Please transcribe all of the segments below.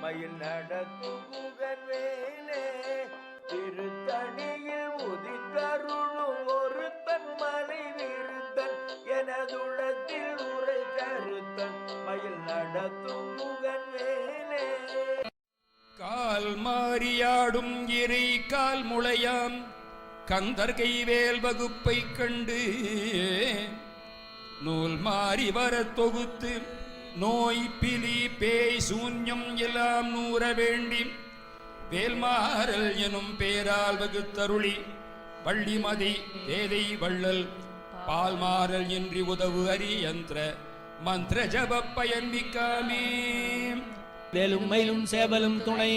மயில் நடத்துகுகன் வேலே திருத்தணியில் உதித்தருளும் ஒரு தன் மலை விருத்தன் எனதுளத்தில் உரை கருத்தன் மயில் நடத்துகுகன் வேலே. கால் மாறியாடும் இறை கால் முளையாம் கந்தர் கைவேல் வகுப்பை கண்டு நூல் மாறி வர தொகுத்து நோய் பிலி பேய் சூன்யம் எல்லாம் நூற வேண்டி வேல்மாறல் எனும் பேரால் வகுத்தருளி வள்ளிமதி வேதை வள்ளல் பால்மாறல் என்று உதவு அரியந்திர மந்திர ஜப பயன்மிக்காமே. வேலும் மயிலும் சேவலும் துணை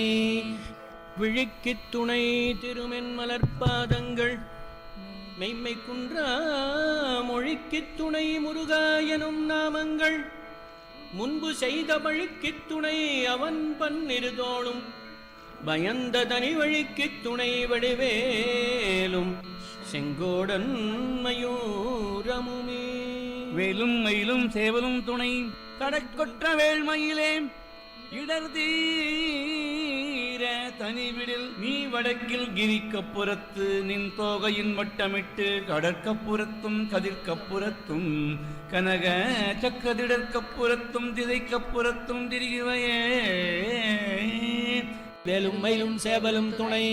விழிக்கித் துணை திருமென் மலர்பாதங்கள் மெய்மை குன்றா மொழிக்கித் துணை முருகா எனும் நாமங்கள் முன்பு செய்த பழிக்கித் துணை அவன் பன்னிருதோளும் பயந்த தனி வழிக்கித் துணை வடிவேலும் செங்கோடன் மயூரமுமே. வேலும் மயிலும் சேவலும் துணை கடற்கொற்ற வேள்மயிலே இடர் தீர தனிவிடில் நீ வடக்கில் கிரிக்கப்புறத்து நின் தோகையின் வட்டமிட்டு கடற்கப்புறத்தும் கதிர்கப்புறத்தும் கனக சக்கதிடற்கப்புறத்தும் திதைக்கப்புறத்தும் திரிகுவையே. வேலும் மயிலும் சேவலும் துணை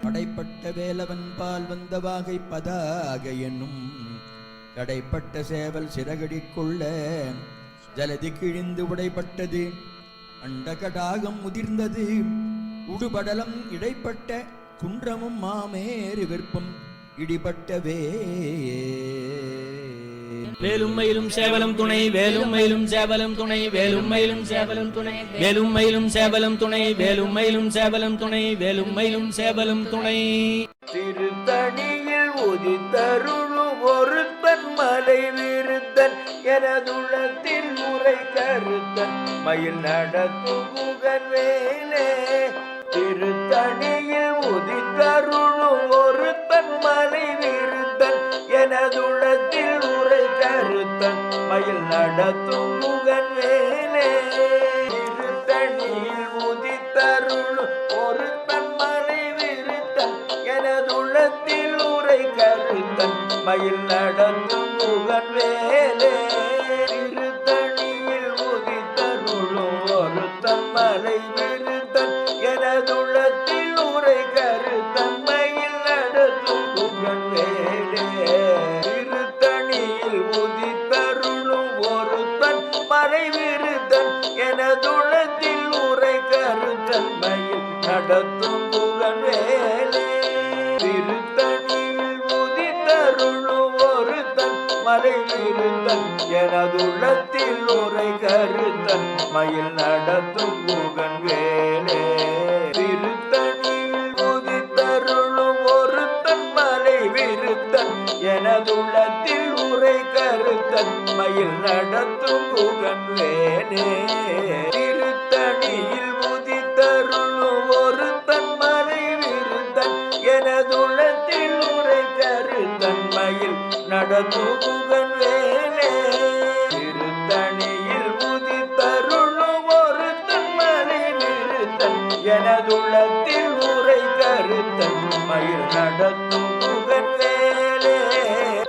படைப்பட்ட வேலவன் பால் வந்த வாகை பதாக என்னும் கடைப்பட்ட சேவல் சிறகடிக்குள்ள ஜலதி கிழிந்து உடைப்பட்டது அண்டகடாகம் முதிர்ந்தது உடுபடலம் இடைப்பட்ட குன்றமும் மாமேறு விற்பம் இடிபட்டவே. வேலும் மயிலும் சேவலும் துணை வேலும் மயிலும் சேவலும் துணை வேலும் மயிலும் சேவலும் துணை வேலும் மயிலும் சேவலும் துணை வேலும் மயிலும் சேவலும் துணை வேலும் மயிலும் சேவலும் துணை. திருத்தணியில் உதித்தருளும் ஒரு தன் மலை விருத்தன் எனதுளத்தில் உரை கருத்தன் மயில் நடத்துகுகன் வேலே. திருத்தணியில் உதித்தருளும் ஒரு தன் மலை விருத்தன் எனதுளத்தில் உரை கருத்தன் மயில் நடத்துகுகன் வேலே. திருத்தணியில் உதித்தருளும் ஒரு தன் மலை விருத்தன் எனதுளத்தில் உரை கருத்தன் மயில் நடத்துகுகன் வேலே. திருத்தணியில் உதித்தருளும் ஒரு தன் மலை விருத்தன் எனதுளத்தில் உரை கருத்தன் மயில் நடத்துகுகன் வேலே. திருத்தணியில் உதித்தருளும் ஒரு தன் மலை விருத்தன் எனதுளத்தில் உரை கருத்தன் மயில் நடத்துகுகன் வேலே. திருத்தணியில் உதித்தருளும் ஒரு தன் மலை விருத்தன் எனதுள்ளத்தில் உரை கருத்தன் மயில் நடத்துகுகன் வேலே. திருத்தணியில் உதித்தருளும் ஒரு தன் மலை விருத்தன் எனதுள்ளத்தில் உரை கருத்தன் மயில் நடத்துகுகன் வேலே. திருத்தணியில் உதித்தருளும் ஒரு தன் மலை விருத்தன் எனதுள்ளத்தில் உரை கருத்தன் மயில் நடத்துகுகன் வேலே. திருத்தணியில் உதித்தருளும் ஒரு தன் மலை விருத்தன் எனதுள்ளத்தில் உரை கருத்தன் மயில் நடத்துகுகன் வேலே.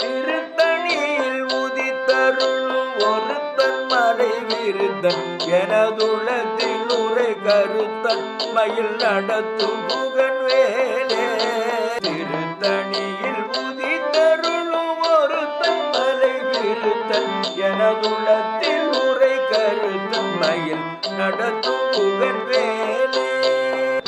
திருத்தணியில் உதித்தருளும் ஒரு தன் மலை விருத்தன் எனதுள்ளத்தில் உரை கருத்தன் மயில் நடத்துகுகன் வேலே. திருத்தணியில் உதித்தருளும் ஒரு தன் மலை விருத்தன் எனதுள்ளத்தில் உரை கருத்தன் மயில் நடத்துகுகன் வேலே.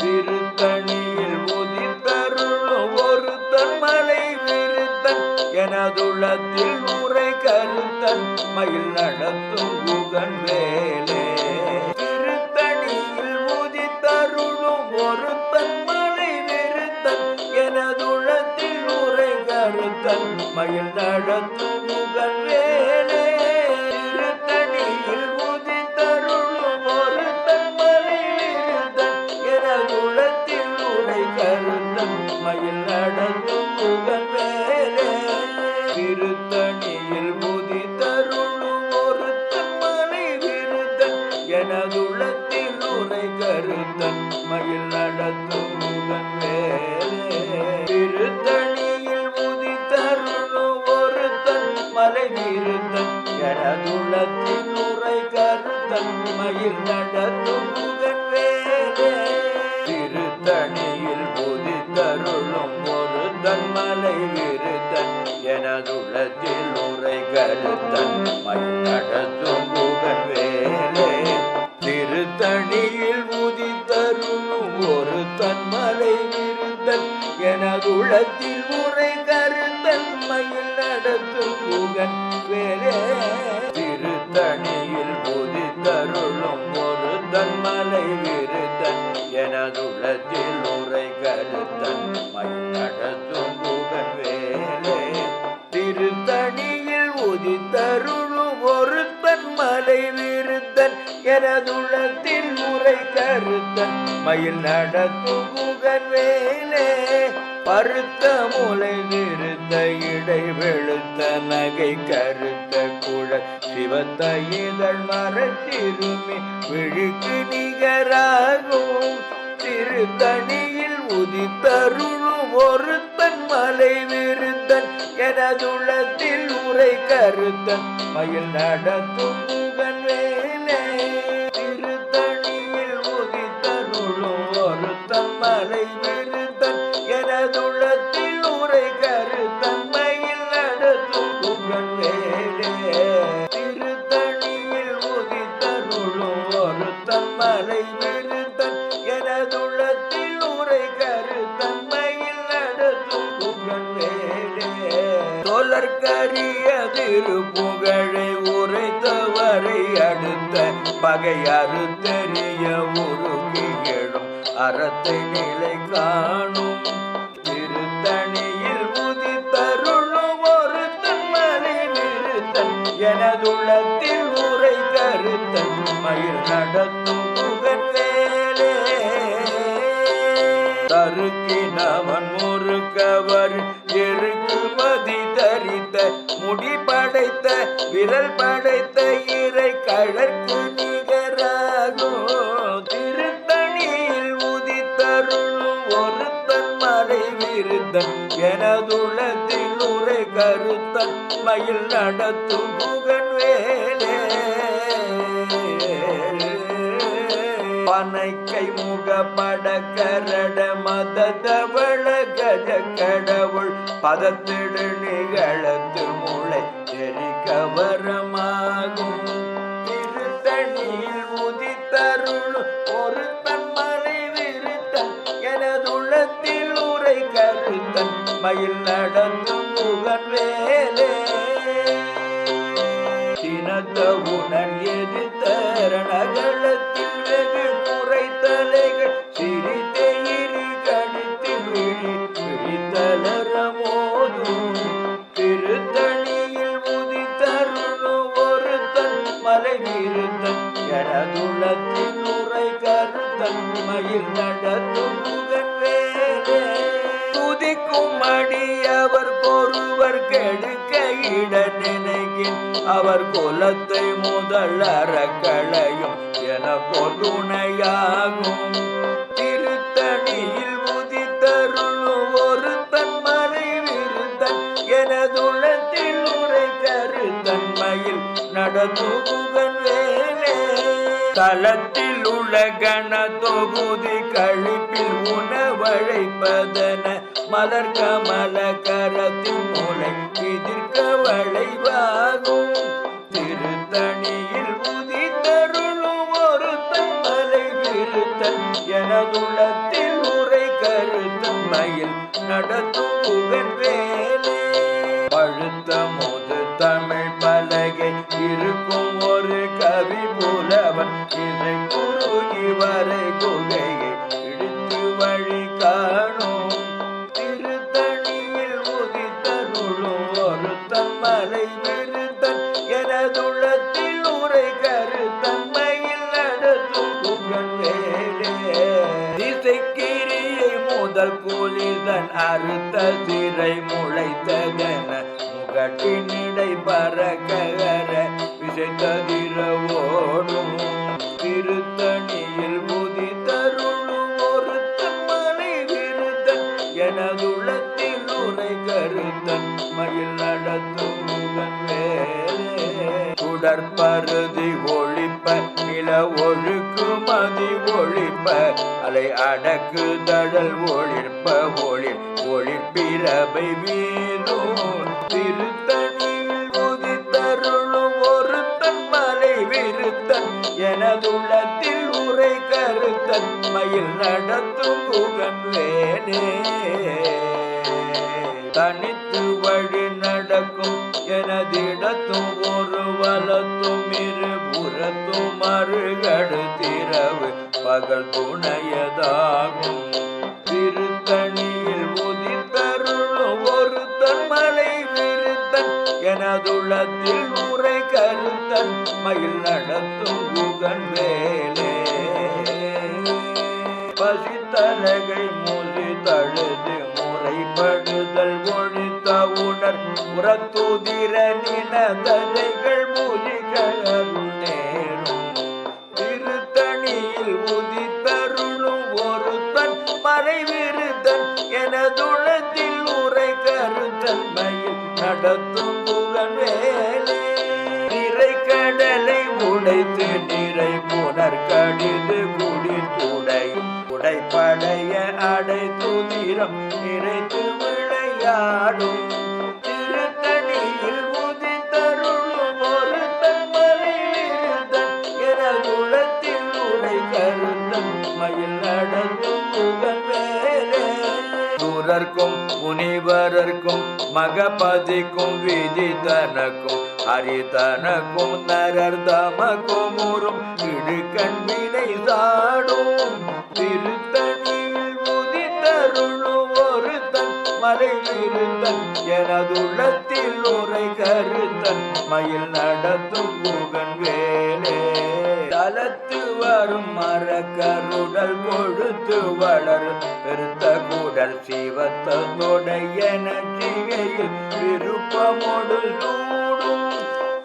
திருத்தணியில் உதித்தருளும் ஒரு தன் மலை விருத்தன் எனதுள்ளத்தில் உரை கருத்தன் மயில் நடத்துகுகன் வேலே. திருத்தணியில் உதித்தருளும் ஒரு தன் மலை விருத்தன் எனதுள்ளத்தில் உரை கருத்தன் மயில் நடத்துகுகன் வேலே. திருத்தணியில் உதித்தருளும் ஒரு தன் மலை விருத்தன் எனதுள்ளத்தில் உரை கருத்தன் மயில் நடத்துகுகன் வேலே. திருத்தணியில் உதித்தருளும் ஒரு தன் மலை விருத்தன் எனதுள்ளத்தில் உரை எனதுளத்தில் உரை கருத்தன் மயில் நடத்தும் முகன் வேலே திருத்தணியில் புதித்தருளும் ஒரு தன்மலை விருத்தன் எனதுளத்தில் உரை கருத்தன் மயில் நடத்தும் முகன் வேலே திருத்தணியில் உதித்தருளும் ஒரு தன்மலை விருத்தன் எனதுளத்தில் உரை கருத்தன் மயில் நடத்தும் முகன் வேலே திருத்தணியில் உதித்தருளும் ஒரு தன்மலை விருத்தன் எனதுளத்தில் உரை கருத்தன் மயில் நடத்தும் முகன் வேலே திருத்தணியில் உதித்தருளும் ஒரு தன்மலை விருத்தன் எனதுளத்தில் உரை கருத்தன் மயில் நடத்தும் முகன் வேலே பருத்த முளை நிறுத்த இடை வெளுத்த நகை கருத்த குழல் சிவத்த இதழ் மரத்திருமி விழிக்கு நிகராகும் திருத்தணியில் உதித்தருளும் ஒரு தன்மலை விருத்தன் எனதுளத்தில் உரை கருத்தன் மயில் நடத்தும் முகன் வேலே திருத்தணியில் உதித்தருளும் ஒரு தன்மலை விருத்தன் எனதுளத்தில் உரை கருத்தன் மயில் நடத்தும் முகன் வேலே திருத்தணியில் உதித்தருளும் ஒரு தன்மலை விருத்தன் எனதுளத்தில் உரை கருத்தன் மயில் நடத்தும் முகன் வேலே தொலற்கரிய திருப்புகழை உரைத்தவரை அடுத்த பகை அறுத்தெறிய உருகி எழும் அறத்தை நிலை காணும் திருத்தணியில் உதித்தருளும் ஒரு தன்மலை விருத்தன் எனதுளத்தில் உரை கருத்தன் மயில் நடத்தும் முகன் வேலே தருக்கினவன் முறுக்கவர் எருக்கு மதி தரித்த முடி படைத்த விரல் படைத்த இறை கழற்கு நிகராகும் திருத்தணியில் உதித்தருளும் ஒரு தன்மலை விருத்தன் எனதுளத்தில் உரை கருத்தன் மயில் நடத்தும் முகன் வேலே பனைக்கை முகப்பட கரட மதவள கஜ கடவுள் பதத்திடு நிகழத்து முளை தெரிகவரமாகும் திருத்தணியில் உதித்தருள் ஒரு தன்மலை விருத்தன் எனதுளத்தில் உரை கருத்தன் மயில் நடத்தும் முகன் வேலே சினத்த உணர் எதிர்த்த ரணகளத்தில் வெகு முறை தலைகள் சிரித்தே இரு கடித்து விழித்தலரமோதும் திருத்தணியில் உதித்தருளும் ஒரு தன்மலை விருத்தன் எனதுளத்தில் உரை கருத்தன் மயில் நடத்தும் முகன் வேலே துதிக்கும் அடியவர் பொறுவர் கெடுக்க இட நினைக்கின் அவர் குலத்தை முதல் அறக்களையும் எனக்கோ துணையாகும் திருத்தணியில் உதித்தருளும் ஒரு தன்மலை விருத்தன் எனதுளத்தில் உரை கருத்தன் மயில் நடத்தும் முகன் வேலே தளத்தில் உள்ள கண தொகுதி கழிப்பில் உணவழைப்பதன மலர் கமல கரத்தின் மூளை எதிர்க்க வளைவாகும் திருத்தணியில் உதித்தருளும் ஒரு தன்மலை விருத்தன் எனதுளத்தில் உரை கருத்தன் மயில் நடத்தும் முகன் வேலே பழுத்த முது தமிழ் பலகை இருக்கும் ஒரு கவி புலவன் இதை குறுகி வரை குகையை இடித்து வழி காணும் திருத்தணியில் உதித்தருளும் ஒரு தன்மலை விருத்தன் எனதுளத்தில் உரை கருத்தன் மயில் நடத்தும் முகன் வேலே திசைக்கிரியை முதல் கூலிதன் அறுத்த சிறை முளைத்ததென முகட்டினிடை பறக்கர விசைத்ததிர ஓடும் திருத்தணியில் உதித்தருளும் ஒரு தன்மலை விருத்தன் எனதுளத்தில் உரை கருத்தன் மயில் நடத்தும் முகன் வேலே சுடற்பருதி ஒழிப்ப நில ஒழுக்கு மதி ஒழிப்ப அலை அடக்கு தடல் ஒளிர்ப்ப ஒளிர் ஒளிர்பிறபை வீதும் திருத்தணியில் உதித்தருளும் ஒருத்தன் மலை விருத்தன் எனதுள்ளத்தில் உரை கருத்தன் மயில் நடத்தும் குகன் வேனே தனித்து வழி நடக்கும் எனதிடத்தும் ஒரு வலத்தும் இருபுறத்தும் மறுகடு திரவு பகல் துணையதாகும் திருத்தணியில் உதித்தருளும் ஒருத்தன் மலை விருத்தன் எனதுள்ளத்தில் உரை கருத்தன் மயில் நடத்தும் குகன் வேலே பசித்தலகை மூசி தழுது முறைப்படுதல் ஒழித்த உணர் புறத்துதிர நினதலைகள் மூலிகள் நேரும் திருத்தணியில் உதித்தருளும் ஒருத்தன் மறைவிருத்தன் எனதுளத்தில் உரை கருத்தன் மயில் நடத்தும் புகழ் வேலே நிறை கடலை உடைத்து நிறை புனர் கடிது குடித்துடை உடைப்படைய அடை துதிரம் நிறைத்து விளையாடும் திருத்தணியில் உதித்தருளும் ஒருத்தன் மறைவிருத்தன் எனதுளத்தில் உரை கருத்தன் மயில் நடத்தும் புகழ் வேலே சூரர்க்கும் முனிவரர்க்கும் மகபதிக்கும் விதிதனக்கும் ஹரிதனக்கும் நரர் தமக்கும் உறும் இடுக்கண் வினை சாடும் திருத்தணியில் உதித்தருளும் ஒருத்தன் மறைவிருத்தன் எனதுள்ளத்தில் உரை கருத்தன் மயில் நடத்தும் புகன் வேலே தலத்து வரும் மரக்கருடல் கொழுத்து வளர் பெருத்த கூடல் சிவத்தோடைய நச்சிகையில் விருப்பமோடு சூடும்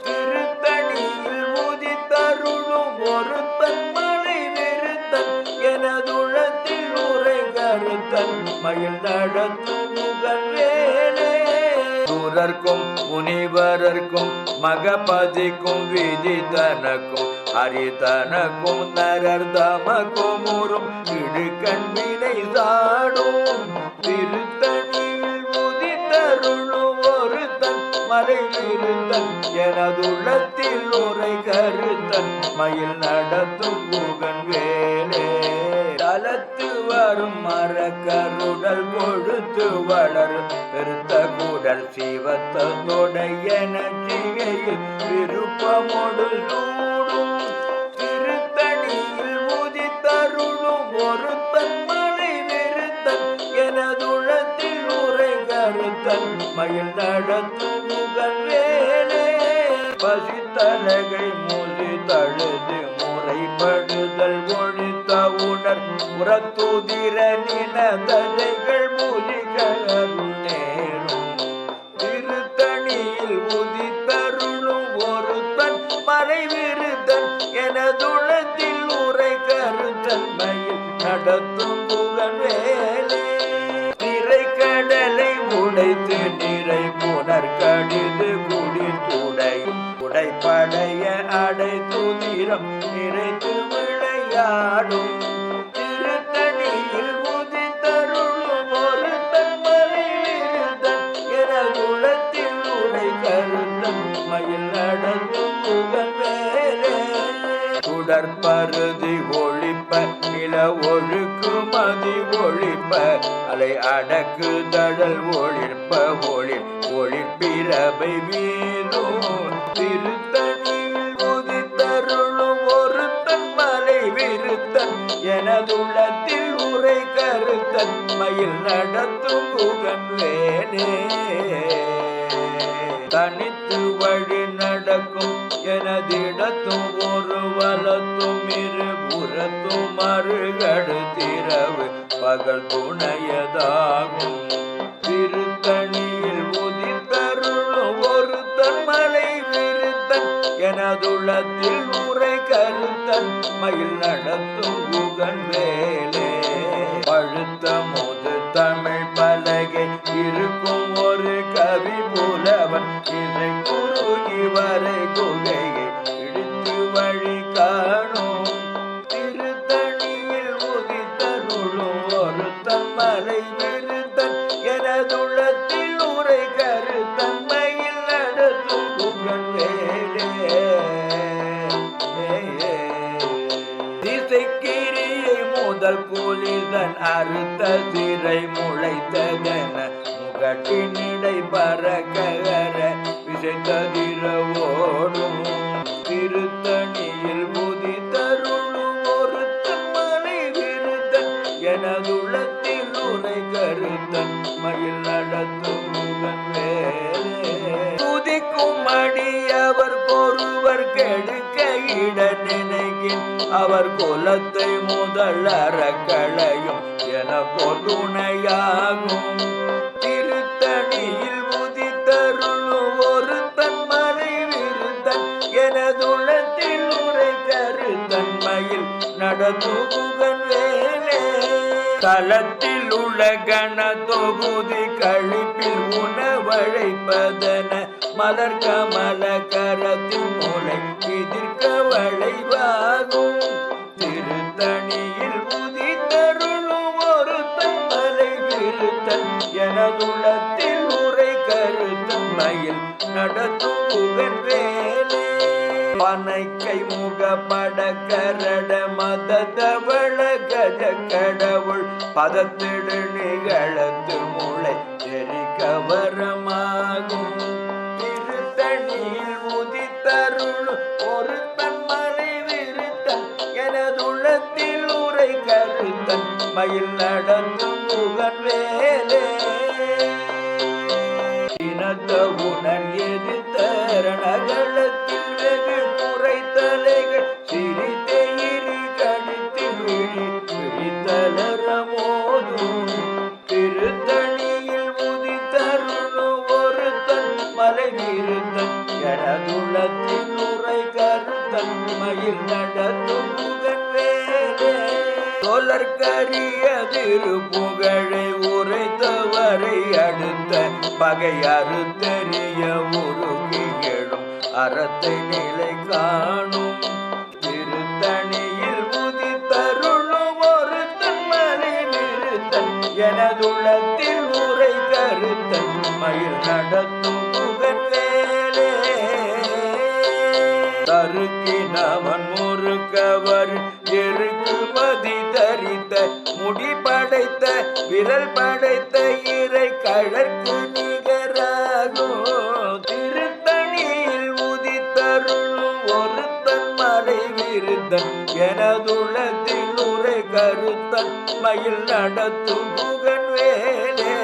திருத்தணியில் உதித்தருளும் ஒருத்தன் மலை விருத்தன் எனதுளத்தில் உரை கருத்தன் மயில் நடத்தும் புகழ் வேலே சூரர்க்கும் முனிவரர்க்கும் மகபதிக்கும் விதிதனக்கும் ஹரிதனக்கும் நரர் தமக்கும் உறும் இடுக்கண் வினை சாடும் திருத்தணியில் உதித்தருளும் ஒருத்தன் மறைவிருத்தன் எனதுள்ளத்தில் உரை கருத்தன் மயில் நடத்தும் புகன் வேலே தலத்து வரும் மரக்கருடல் கொழுத்து வளர் பெருத்த கூடல் சிவத்தோடைய நச்சிகையில் விருப்பமோடு சூடும் திருத்தணியில் உதித்தருளும் ஒருத்தன் மலை விருத்தன் எனதுளத்தில் உரை கருத்தன் மயில் நடத்தும் புகழ் வேலே பசித்தலகை மூசி தழுது முறைப்படுதல் ஒழித்த உணர் புறத்துதிர நினதலைகள் மூலிகள் நேரும் திருத்தணியில் உதித்தருளும் ஒருத்தன் மறைவிருத்தன் எனதுளத்தில் உரை கருத்தன் மயில் நடத்தும் புகழ் வேலே நிறை கடலை உடைத்து நிறை புனர் கடிது குடித்துடை உடைப்படைய அடை துதிரம் நிறைத்து விளையாடும் திருத்தணியில் உதித்தருளும் ஒருத்தன் மறைவிருத்தன் எனதுளத்தில் உரை கருத்தன் மயில் நடத்தும் புகழ் வேலே சுடற்பருதி ஒழிப்ப நில ஒழுக்கு மதி ஒழிப்ப அலை அடக்கு தடல் ஒளிர்ப்ப ஒளிர் ஒளிர்பிறபை வீதும் திருத்தணியில் உதித்தருளும் ஒருத்தன் மலை விருத்தன் எனதுள்ளத்தில் உரை கருத்தன் மயில் நடத்தும் புகன் வேனே தனித்து வழி நடக்கும் எனதிடத்தும் ஒரு வலத்தும் இருபுறத்தும் மறுகடு திரவு பகல் துணையதாகும் திருத்தணியில் உதித்தருளும் ஒருத்தன் மலை விருத்தன் எனதுள்ளத்தில் உரை கருத்தன் மயில் நடத்தும் புகன் வேலே பழுத்த முது தமிழ் பலகை இருக்கும் ஒரு கவி புலவன் இதை குறுகி வரை குகையை முகன் அறுத்த திரை முளைத்ததென முகட்டினிடை பறக்கர விசைத்ததிர ஓடும் திருத்தணியில் முதி தருளும் ஒருத்தன் மலை விருத்தன் எனதுளத்தில் உரை கருத்தன் மயில் நடத்தும் முகன் வேலே துதிக்கும் அடியவர் பொறுவர் கெடுக்க இட நினைக்கின் அவர் குலத்தை முதல் அறக்களையும் என பொதுணையாகும் திருத்தணியில் உதித்தருளும் ஒரு தன்மலை விருத்தன் எனதுளத்தில் உரை கருத்தன்மையில் நடத்துகுகன் வேலே தளத்தில் உள்ள கண தொகுதி கழிப்பில் உணவழைப்பதன மலர் கமல கரத்தின் மூளை எதிர்க்க வளைவாகும் திருத்தணியில் உதித்தருளும் ஒரு தன்மலை விருத்தன் எனதுளத்தில் உரை கருத்தன்மையில் நடத்தும் புகழ் வேலே பனைக்கை முகப்பட கரட மத தவள கஜ கடவுள் பதத்திடு நிகழத்து முளை எரிக்கவரமாகும் திருத்தணியில் உதித்தருள் ஒரு தன்மலை விருத்தன் எனதுளத்தில் உரை கருத்தன் மயில் நடந்தும் புகழ் வேலே இனத்த உணர் எதிர்த்தரணகளத்தில் வெகு குறைத்தலைகள் சிரித்தெயிரி கழித்து விழித்தலரமோதும் திருத்தணியில் உதித்தருளும் ஒரு தன் மலை விருத்தன் எனதுளத்தில் உரை கருத்தன் மயில் நடத்தும் புகழ் வேலே தொலற்கரிய திருப்புகழை உரைத்தவரை அடுத்த பகை அறுத்தெறிய உருகி எழும் அறத்தை நிலை காணும் திருத்தணியில் உதித்தருளும் ஒரு தன்மலை விருத்தன் எனதுளத்தில் உரை கருத்தன் மயில் நடத்தும் புகழ் வேலே தருக்கினவன் முறுக்கவர் எருக்கு மதி தரித்த முடி படைத்த விரல் படைத்த இறை கழற்கு நிகராகும் திருத்தணியில் உதித்தருளும் ஒரு தன்மலை விருத்தன் எனதுளத்தில் உரை கருத்தன் மயில் நடத்தும் புகழ் வேலே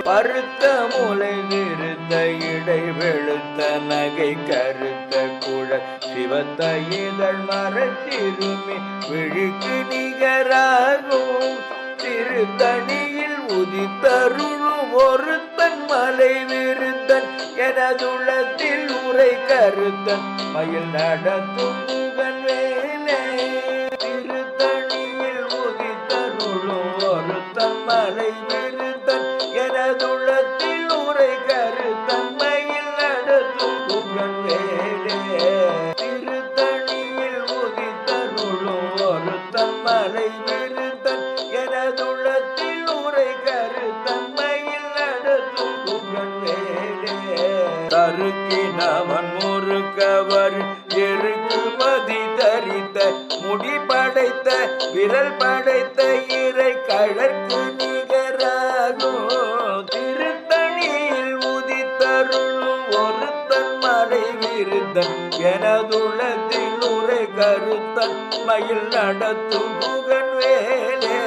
பருத்த முளை நிறுத்த இடை வெளுத்த நகை கருத்த குழல் சிவத்த இதழ் மரத்திருமி விழிக்கு நிகராகும் திருத்தணியில் உதித்தருளும் ஒரு தன்மலை விருத்தன் எனதுளத்தில் உரை கருத்தன் மயில் நடத்தும் புகழ் வேலே திருத்தணியில் உதித்தருளும் ஒரு தன்மலை விருத்தன் எனதுளத்தில் உரை கருத்தன் மயில் நடத்தும் புகழ் வேலே திருத்தணியில் உதித்தருளும் ஒரு தன்மலை விருத்தன் எனதுளத்தில் உரை கருத்தன் மயில் நடத்தும் புகழ் வேலே தருக்கினவன் முறுக்கவர் எருக்கு மதி தரித்த முடி படைத்த விரல் படைத்த இறை கழற்கு நிகராகும் திருத்தணியில் உதித்தருளும் ஒரு தன்மலை விருத்தன் எனதுளத்தில் உரை கருத்தன் மயில் நடத்தும் புகழ் வேலே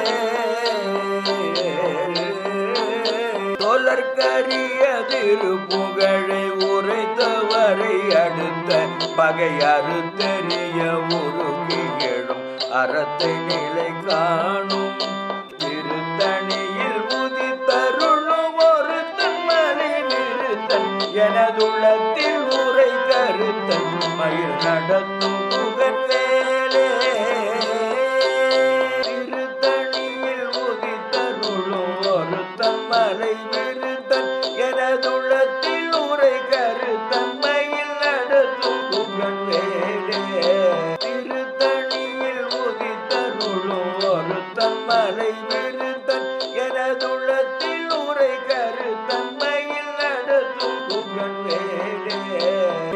தொலற்கரிய திருப்புகழை உரைத்தவரை அடுத்த பகை அறுத்தெறிய உருகி எழும் அறத்தை நிலை காணும் திருத்தணியில் உதித்தருளும் ஒரு தன்மலை விருத்தன் எனதுளத்தில் உரை கருத்தன் மயில் நடத்தும் புகழ் வேலே திருத்தணியில் உதித்தருளும் ஒரு தன்மலை விருத்தன் எனதுளத்தில் உரை கருத்தன் மயில் நடத்தும் புகழ் வேலே திருத்தணியில் உதித்தருளும் ஒரு தன்மலை விருத்தன் எனதுளத்தில் உரை கருத்தன் மயில் நடத்தும் புகழ் வேலே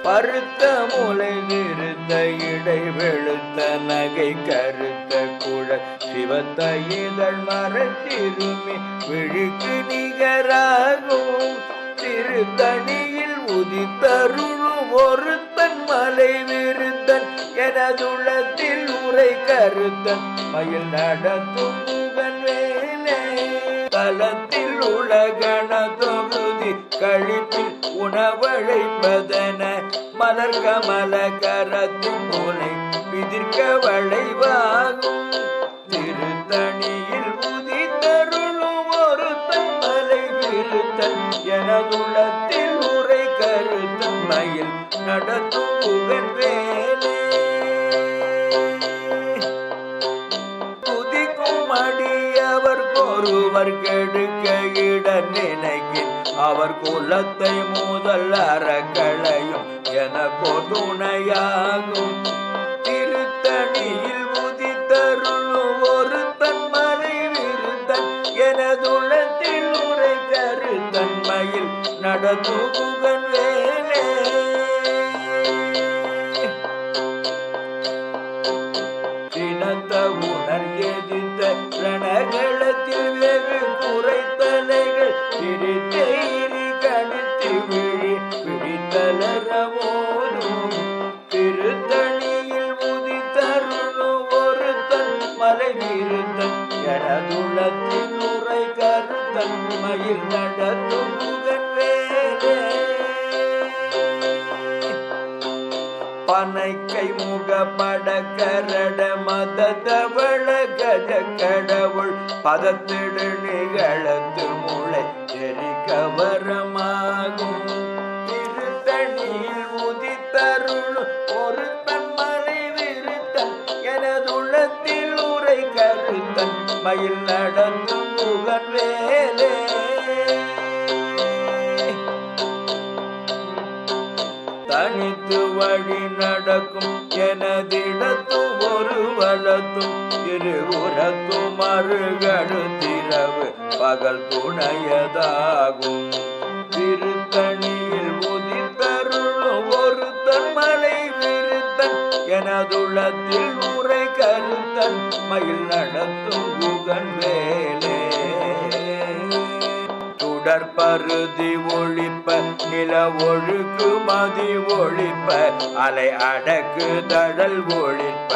பருத்த முளை நிறுத்த இடை வெளுத்த நகை கருத்த குழல் சிவத்த இதழ் மரத்திருமி விழிக்கு நிகராகும் திருத்தணியில் உதித்தருளும் ஒருத்தன் மலை விருத்தன் எனதுள்ளத்தில் உரை கருத்தன் மயில் நடத்தும் முகன் வேலே தலத்தில் உலகண தொகுதி கழிப்பில் உணவழைப்பதன மலர் கமல கரத்தின் மூலை பிதிர்க்க வளைவாகும் திருத்தணியில் உதித்தருளும் ஒருத்தன் மலை விருத்தன் எனதுள்ளத்தில் உரை கருத்தன் மயில் நடத்தும் புகன் வேலே துதிக்கும் அடியவர் ஒருவர் கெடுக்க இட நினைக்கின் அவர் குலத்தை முதல் அறக்களையும் எனக்கோ துணையாகும் திருத்தணியில் உதித்தருளும் ஒருத்தன் மலை விருத்தன் எனதுள்ளத்தில் உரை கருத்தன் மயில் நடத்தும் புகன் வேலே சினத்த உணர் எதிர்த்த ரணகளத்தில் வெகு குறைத்தலைகள் சிரித்தேரி கணித்து விழி விழித்தலரவோனும் திருத்தணியில் உதித்தருளும் ஒருத்தன் மலை விருத்தன் எனதுள்ளத்தில் உரை கருத்தன் மயில் நடத்தும் புகன் வேலே பனைக்கை முகப்பட கரட மதவள கஜ கடவுள் பதத்திடு நிகழத்து முளை எரிகவரமாகும் திருத்தணியில் உதித்தருள் ஒரு தன்மலை விருத்தன் எனதுள்ளத்தில் உரை கருத்தன் மயில் நடத்தும் புகன் வேலே தனித்து வழி நடக்கும் எனதிடத்தும் ஒரு வளத்தும் இருபுறத்தும் மறுகடுத்திரவு பகல் துணையதாகும் திருத்தணியில் உதித்தருளும் ஒரு தன்மலை விருத்தன் எனதுள்ளத்தில் உரை கருத்தன் மயில் நடத்தும் புகன் வேலே சுடற்பருதி ஒழிப்ப நில ஒழுக்கு மதி ஒழிப்ப அலை அடக்கு தழல் ஒழிப்ப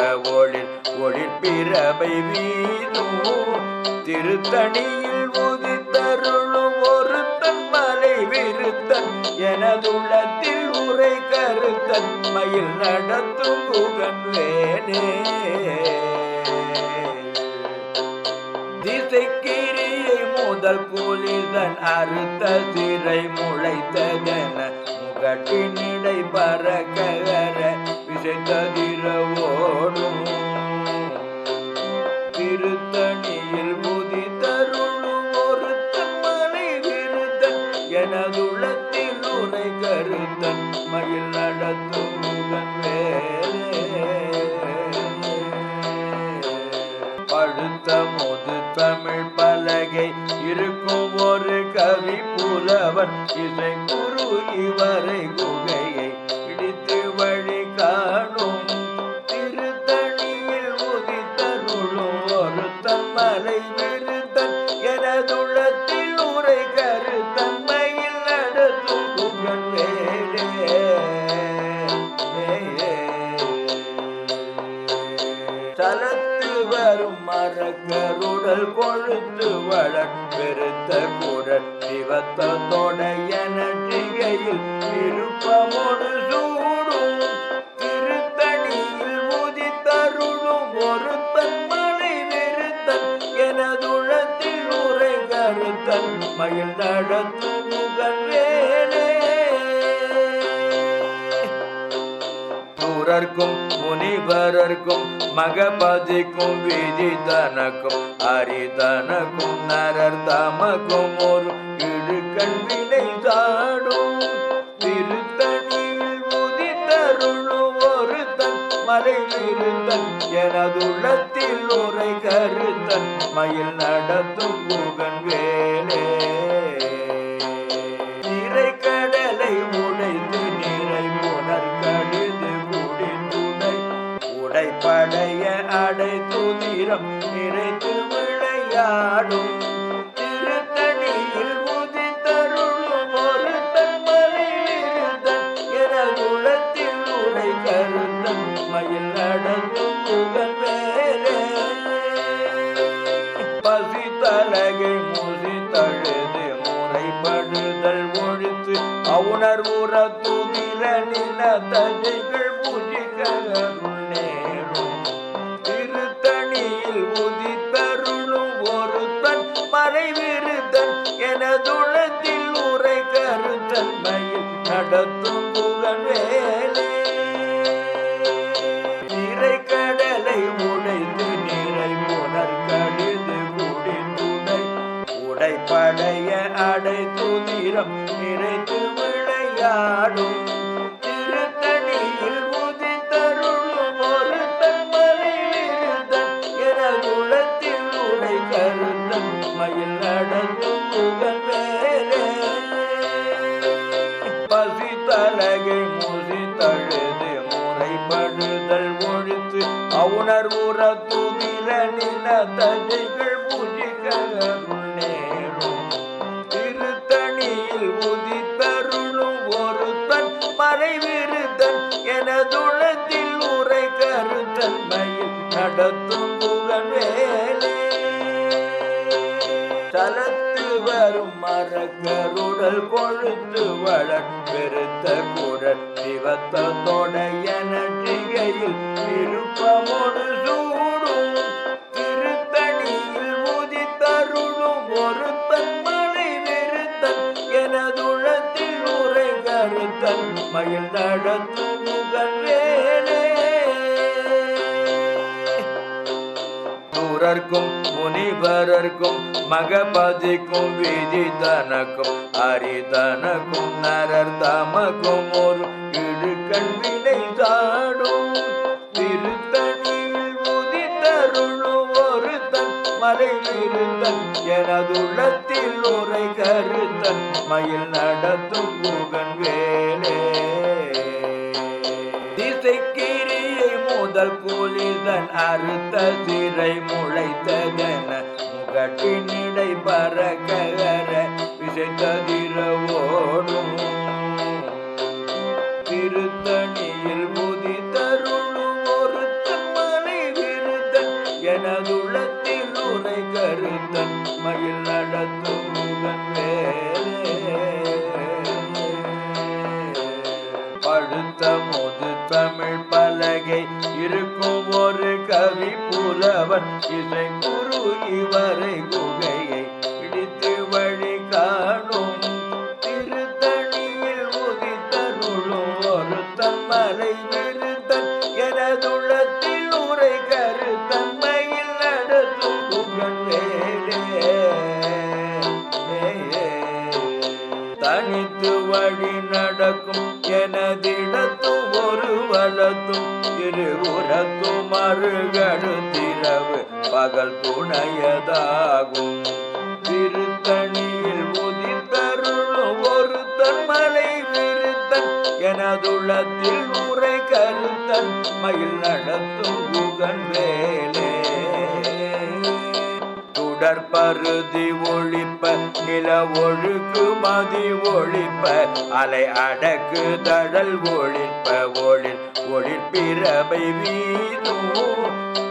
ஒழிப்பிரபை வீதும் திருத்தணியில் உதித்தருளும் ஒருத்தன் மலை விருத்தன் எனதுள்ளத்தில் உரை கருத்தன் மயில் நடத்தும் புகன் வேலே திசைக்கிரியை முதல் கூலிதன் அறுத்த திரை முளைத்ததென முகட்டினிடை பறக்கர விசைத்ததிர ஓடும் திருத்தணியில் உதித்தருளும் ஒருத்தன் மலை விருத்தன் எனதுள்ளத்தில் உரை கருத்தன் மயில் நடத்தும் முகன் வேலே படுத்த முது தமிழ் பலகை இருக்கும் ஒரு கவி புலவன் இசை குரு இவரை குகையை பிடித்து வழி காணும் திருத்தணியில் உதித்தருளும் ஒரு தன்மலை விருத்தன் எனதுள்ளத்தில் உரை கருத்தன் மயில் நடத்தும் புகன் வேலே சலத்து வரும் மரக்கருடல் கொழுத்து வளர் பெருத்த குரல் சிவத்தோட எனட்டிகையில் விருப்பமோடு சூடும் திருத்தணியில் உதித்தருளும் ஒரு தன்மலை விருத்தன் எனதுள்ளத்தில் உரை கருத்தன் மயில் நடத்தும் புகன் வேலே சூரர்க்கும் முனிவரர்க்கும் மகபதிக்கும் விதி தனக்கும் அரிதனக்கும் நரர் தமக்கும் ஒரு இடுக்கண் வினை சாடும் திருத்தணியில் உதித்தருளும் ஒரு தன் மலை விருத்தன் எனதுள்ளத்தில் உரை கருத்தன் மயில் நடத்தும் புகன் வேலே நிறை கடலை உடைத்து நிறை புனர் கடிது குடிந்துடை சாடும் திருத்தணியில் உதித்தருளும் ஒரு தன்மலை விருதன் என குலத்தில் உரை கருத்தன் மயில் நடந்தும் புகழ் வேலே பசி தலகை மூசி தழுது முறைப்படுதல் ஒழித்து அவுணர்வுற துதிர நில தஜைகள் பூஜிக்கருள் நேரும் திருத்தணியில் உதித்தருளும் ஒருத்தன் மறைவிருத்தன் எனதுளத்தில் உரை கருத்தன்மையில் நடத்தும் புகழ் வேலே நிறை கடலை உடைத்து நிறை புனர் கடிது குடித்துடை உடைப்படைய அடை துதிரம் நிறைத்து விளையாடும் திருத்தணியில் உதித்தருளும் ஒரு தன்மலை விருதன் என குலத்தில் உரை கருத்தன் மயில் நடந்தும் புகழ் வேலே பசி தலகை மூசி தழுது முறைப்படுதல் ஒழித்து அவுணர்வுற துதிர நில தஜைகள் பூஜிக்கருள் நேரும் திருத்தணியில் உதித்தருளும் ஒருத்தன் மறைவிருத்தன் எனதுளத்தில் உரை கருத்தன்மையில் நடத்தும் புகழ் வேலே சலத்து வரும் மரக்கருடல் கொழுத்து வளர் பெருத்த குரல் சிவத்தோட எனற்றிகையில் விருப்பமோடு சூடும் திருத்தணியில் உதித்தருளும் ஒரு தன்மலை விருத்தன் எனதுளத்தில் உரை கருத்தன் மயில் நடத்தும் புகழ் வேலே சூரர்க்கும் முனிவரர்க்கும் மகபதிக்கும் விதிதனக்கும் அரிதனக்கும் நரர் தமக்கும் ஒரு இடுக்கண் வினை சாடும் திருத்தணியில் உதித்தருளும் ஒரு தன் மலை விருத்தன் எனதுள்ளத்தில் உரை கருத்தன் மயில் நடத்தும் புகழ் வேலே திசைக்கிரியை முதல் கூலிதன் அறுத்த சிறை முளைத்ததென முகட்டினிடை பறக்கர விசைத்ததிர ஓடும் திருத்தணியில் உதித்தருளும் ஒரு தன்மலை விருத்தன் எனதுளத்தில் உரை கருத்தன் மயில் நடத்தும் புகழ் வேலே படுத்த முது தமிழ் பலகை இருக்கும் ஒரு கவி புலவன் இசை குரு இவரை குகையை பிடித்து வழி காணும் திருத்தணியில் உதித்தருளும் ஒரு தன்மலை விருத்தன் எனதுளத்தில் உரை கருத்தன்மையில் நடத்தும் புகழ் வேலே தனித்து வழி நடக்கும் எனதிடத்தும் ஒரு வளத்தும் இருபுறத்தும் மறுகடுத்திரவு பகல் துணையதாகும் திருத்தணியில் உதித்தருளும் ஒரு தன்மலை விருத்தன் எனதுளத்தில் உரை கருத்தன் மயில் நடத்தும் புகழ் வேலே பருதி ஒழிப்ப நில ஒழுக்கு மதி ஒழிப்ப அலை அடக்கு தடல் ஒழிப்ப ஒளில் ஒளிப்பிரபை வீதும்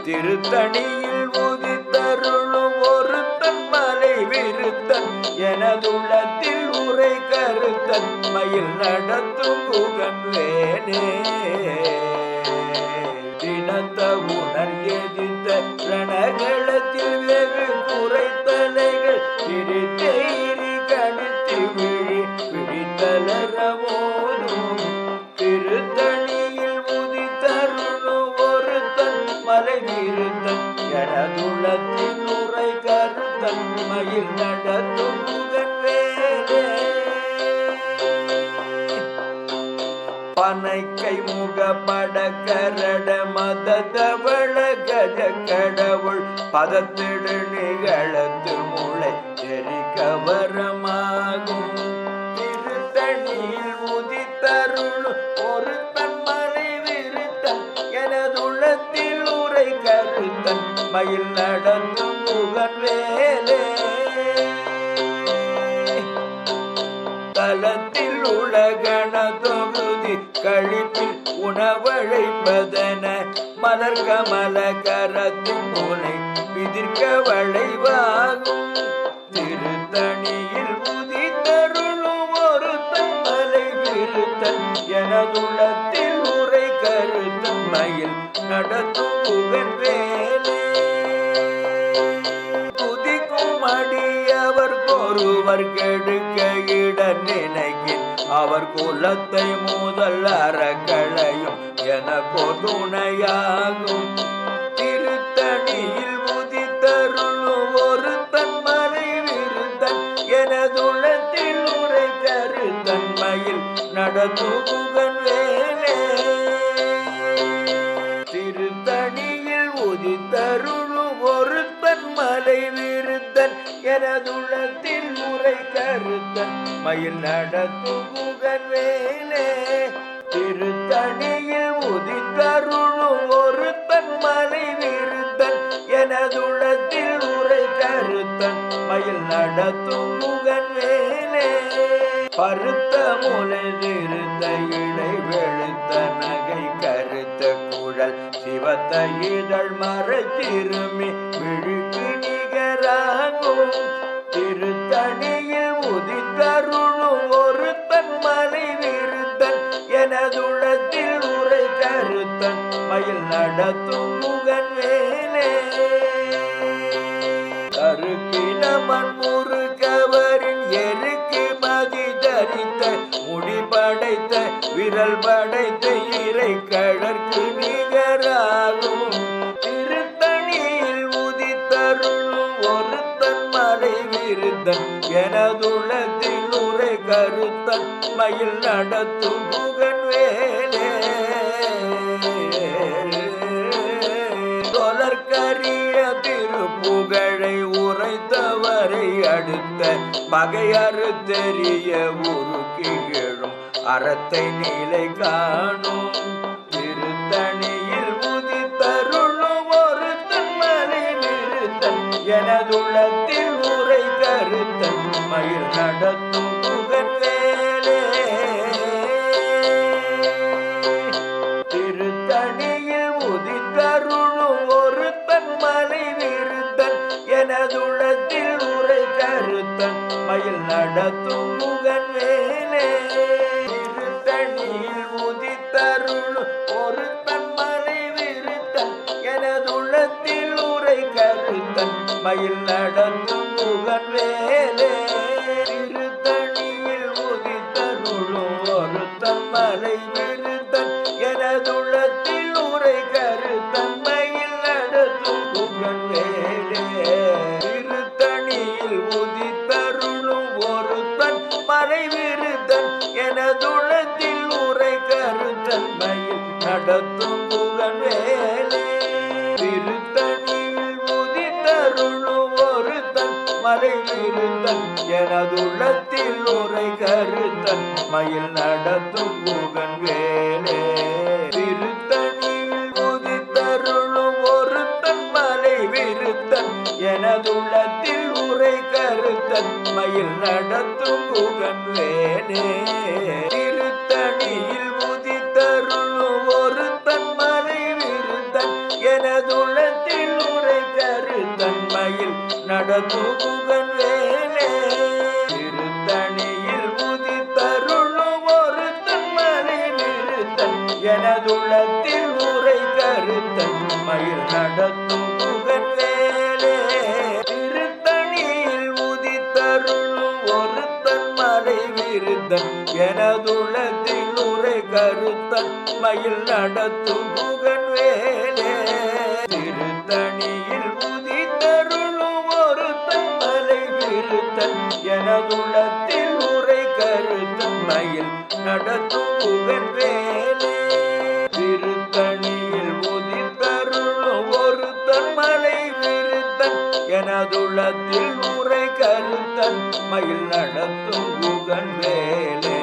திருத்தணியில் உதித்தருளும் ஒரு தன்மலை விருத்தன் எனதுள்ளத்தில் உரை கருத்தன் மயில் நடத்தும் புகழ் வேலே தினத்த உணர் எதிர்த்த ரணகளத்தில் வெகு குறைத்தலைகள் திரித்தேரி கணித்து விழி விழித்தலரவோனும் திருத்தணியில் உதித்தருளும் ஒரு தன் மலை விருத்தன் எனதுள்ளத்தில் உரை கருத்தன் மயில் நடத்தும் புகழ் வேலே பனைக்கை முகப்பட கரட மதவள கஜ கடவுள் பதத்திடு நிகழத்து முளை எரிகவரமாகும் திருத்தணியில் உதித்தருள் ஒரு தன்மலை விருத்தன் எனதுள்ளத்தில் உரை கருத்தன் மயில் நடந்தும் புகழ் வேலே தலத்தில் உலகண தொகுதி கழிப்பில் உணவழைப்பதன மலர் கமல கரத்தின் முனை விதிர்க்க வளைவாகும் திருத்தணியில் உதித்தருளும் ஒரு தன்மலை விருத்தன் எனதுள்ளத்தில் உரை கருத்தன்மையில் நடத்தும் புகழ் வேலே துதிக்கும் அடியவர் ஒருவர் கெடுக்க இட நினைக்கின் அவர் குலத்தை முதல் அறக்களையும் எனக்கோ துணையாகும் திருத்தணியில் உதித்தருளும் ஒரு தன்மலை விருத்தன் எனதுள்ளத்தில் உரை கருத்தன்மையில் நடத்தும் புகழ் வேலே திருத்தணியில் உதித்தருளும் ஒரு தன்மலை விருத்தன் எனதுள்ளத்தில் உரை கருத்தன் மயில் நடத்தும் புகழ் வேலே திருத்தணியில் உதித்தருளும் ஒரு தன்மலை விருத்தன் எனதுள்ளத்தில் உரை கருத்தன் மயில் நடத்தும் புகழ் வேலே பருத்த முலை திருத்த இடை வெளுத்த நகை கருத்த குழல் சிவத்த இதழ் மறை திரும்பி விழுக்கு நிகராகும் திருத்தணியில் உதித்தருளும் ஒரு தன்மலை விருத்தன் எனதுள்ளத்தில் உரை கருத்தன் மயில் நடத்தும் புகழ் வேலே கருக்கினமன் முருகவரின் எருக்கு மதி தரித்த முடி படைத்த விரல் படைத்த இறை கழற்கு நிகராகும் திருத்தணியில் உதித்தருளும் ஒரு தன்மலை விருத்தன் எனதுள்ளத்தில் உரை கருத்தன் மயில் நடத்தும் புகழ் வேலே தொடர்கரிய திருப்புகழை உரைத்தவரை அடுத்த பகையறு தெரிய உருக்கிழும் அறத்தை நிலை காணும் திருத்தணியில் உதித்தருளும் ஒரு தன்மலை விருத்தன் எனதுள்ளத்தில் உரை கருத்தன் மயில் நடத்தும் புகழ் வேலே திருத்தணியில் உதித்தருளும் ஒரு தன்மலை விருத்தன் எனதுள்ளத்தில் உரை கருத்தன் மயில் நடத்தும் புகழ் வேலே திருத்தணியில் உதித்தருளும் ஒரு தன்மலை விருத்தன் எனதுள்ளத்தில் உரை கருத்தன் மயில் நடத்தும் புகழ் வேலே திருத்தணியில் உதித்தருளும் ஒரு தன்மலை விருத்தன் எனதுள்ளத்தில் உரை கருத்தன் மயில் நடத்தும் புகழ் வேலே திருத்தணியில் உதித்தருளும் ஒரு தன்மலை விருத்தன் எனதுள்ளத்தில் உரை கருத்தன் மயில் நடத்தும் புகழ் வேலே திருத்தணியில் உதித்தருளும் ஒரு தன்மலை விருத்தன் எனதுள்ளத்தில் உரை கருத்தன் மயில் நடத்தும் புகழ் வேலே திருத்தணியில் உதித்தருளும் ஒரு தன்மலை விருத்தன் எனதுள்ளத்தில் உரை கருத்தன் மயில் நடத்தும் புகழ் வேலே திருத்தணியில் உதித்தருளும் ஒரு தன்மலை விருத்தன் எனதுள்ளத்தில் உரை கருத்தன் மயில் நடத்தும் புகழ் வேலே திருத்தணியில் உதித்தருளும் ஒரு தன்மலை விருத்தன் எனதுள்ளத்தில் உரை கருத்தன் மயில் நடத்தும் புகழ் வேலே திருத்தணியில் உதித்தருளும் ஒரு தன்மலை விருத்தன் எனதுள்ளத்தில் உரை கருத்தன் மயில் நடத்தும் புகழ் வேலே திருத்தணியில் உதித்தருளும் ஒரு தன்மலை விருத்தன் எனதுள்ளத்தில் உரை கருத்தன் மயில் நடத்தும் புகழ் வேலே திருத்தணியில் உதித்தருளும் ஒரு தன்மலை விருத்தன் எனதுள்ளத்தில் உரை கருத்தன் மயில் நடத்தும் புகழ் வேலே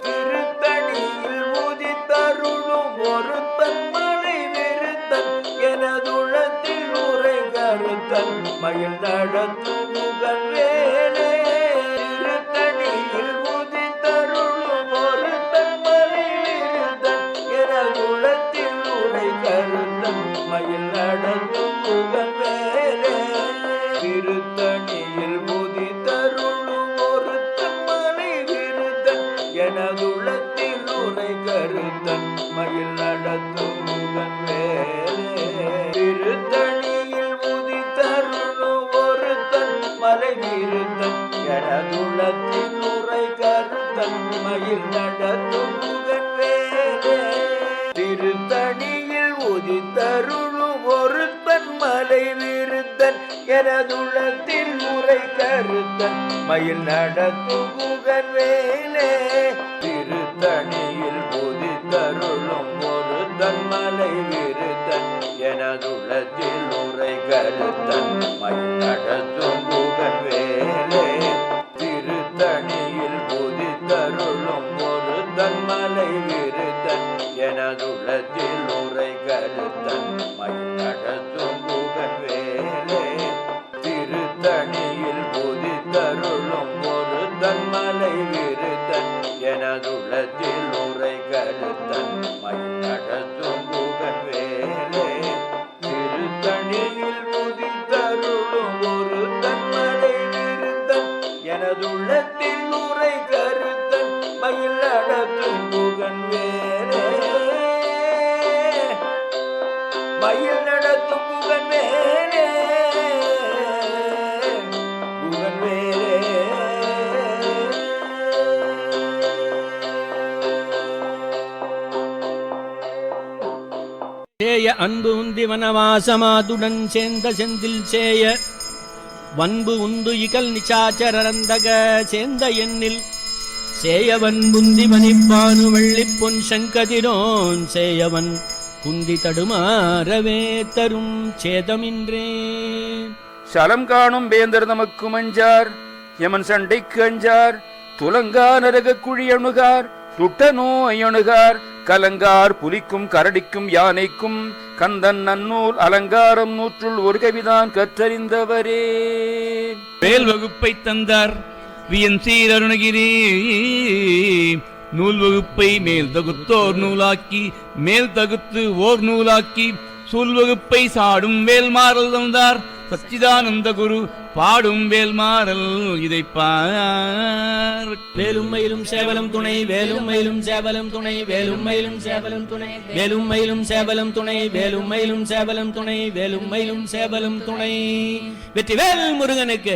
திருத்தணியில் உதித்தருளும் ஒரு தன்மலை விருத்தன் எனதுள்ளத்தில் உரை கருத்தன் மயில் நடத்தும் புகழ் வேலே திருத்தணியில் உதித்த எனதுள்ளத்தில் உரை கருத்தன் மயில் நடத்தும் முகன் வேலே திருத்தணியில் உதித்தருளும் ஒருத்தன் மலை விருத்தன் எனதுள்ளத்தில் உரை கருத்தன் மயில் நடத்தும் முகன் வேலே திருத்தணியில் உதித்தருளும் ஒருத்தன் மலை விருத்தன் எனதுள்ளத்தில் உரை கருத்தன் மயில் நடத்தும் முகன் வேலே திருத்தணியில் உதித்தருளும் ஒருத்தன் மலை விருத்தன் எனதுள்ளத்தில் உரை கருத்தன் மயில் நடத்தும் முகன் வேலே திருத்தணியில் உதித்தருளும் ஒருத்தன் மலை விருத்தன் எனதுள்ளத்தில் உரை கருத்தன் மயில் நடத்தும் முகன் வேலே திருத்தணியில் உதித்தருளும் ஒருத்தன் மலை விருத்தன் எனதுள்ளத்தில் உரை கருத்தன் மயில் நடத்தும் முகன் வேலே திருத்தணியில் உதித்தருளும் ஒருத்தன் மலை விருத்தன் எனதுள்ளத்தில் உரை கருத்தன் மயில் நடத்தும் முகன் வேலே மயில் நடத்தும் முகன் வேலே முகன் வேலே சேய அன்பு உந்தி வனவாசமாதுடன் சேர்ந்த செந்தில் சேய வன்பு உந்து இகல் நிச்சாச்சரந்தக சேர்ந்த எண்ணில் சேயவன் புந்தி மணிப்பானு வெள்ளிப் பொன் சங்கதிரோன் சேயவன் குந்தி தடுமாறவே தரும் சேதமின்றே சலம் காணும் வேந்தர் நமக்கு மஞ்சார் யமன் சண்டைக்கு அஞ்சார் துலங்கா நரக குழி அணுகார் துட்ட நோய் அணுகார் கலங்கார் புலிக்கும் கரடிக்கும் யானைக்கும் கந்தன் நன்னூல் அலங்காரம் நூற்றுள் ஒரு கவிதான் கற்றறிந்தவரே. வேல் வகுப்பை தந்தார் வியன் சீரருணகிரி நூல் வகுப்பை மேல் தகுத்தோர் நூலாக்கி மேல் தகுத்து ஓர் நூலாக்கி சூல் வகுப்பை சாடும் வேல்மாறல் தந்தார் சச்சிதானந்த குரு பாடும் வேல்மாறல் இதை பார். வேலும் மயிலும் சேவலம் துணை வேலும் மயிலும் சேவலம் துணை வேலும் மயிலும் சேவலம் துணை வேலும் மயிலும் சேவலம் துணை வேலும் மயிலும் சேவலம் துணை வேலும் மயிலும் சேவலம் துணை. வெற்றிவேல் முருகனுக்கு.